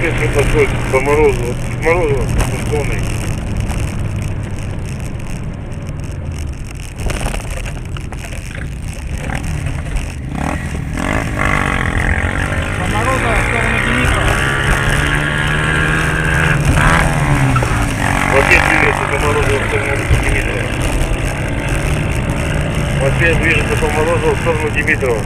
Соответственно, подходит по Морозово. Морозово, Пунктовный. По Морозово в сторону Димитрова. Мопед движется по Морозово в сторону Димитрова. Мопед движется по Морозово в сторону Димитрова.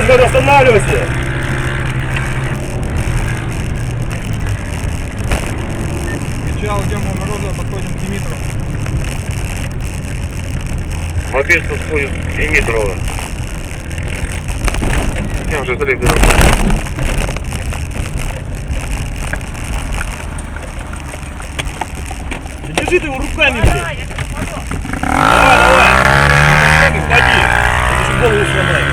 Сержант, останавливайся! Кричал, идем по Морозово, подходим к Димитрову. Мопед подходит к Димитрова. Я уже далеко. Держи ты его руками, блядь. Давай. Ходи. Ты же голову сломаешь.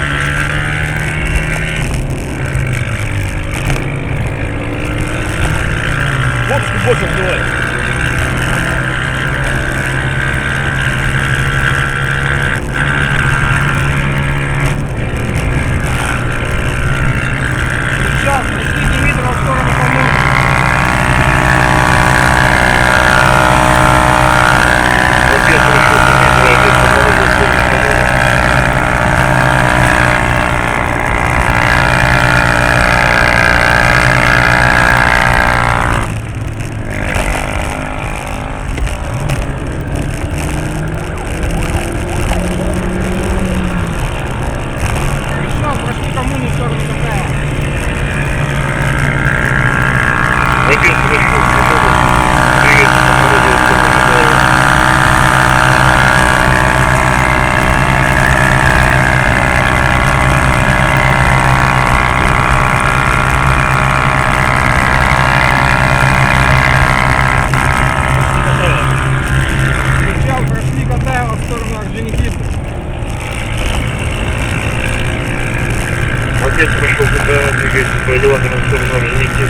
Водочку больше вливай. Сейчас, пришли Димитрова в сторону Поморозова. Мопед пришел к Димитрова, идет по Морозову в сторону Поморозова. Пришел, прошли коммуну в сторону Капрала. Мопед пришел к Морозову, двигается по Морозову в сторону Поморозова. Кричал, прошли Катаева в сторону Орджоникидзе. Мопед прошел туда, двигается по элеватору в сторону Орджоникидзе.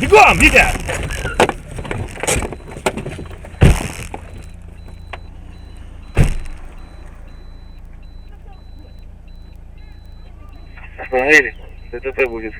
Бегом, Витя! Остановили. ДТП будет.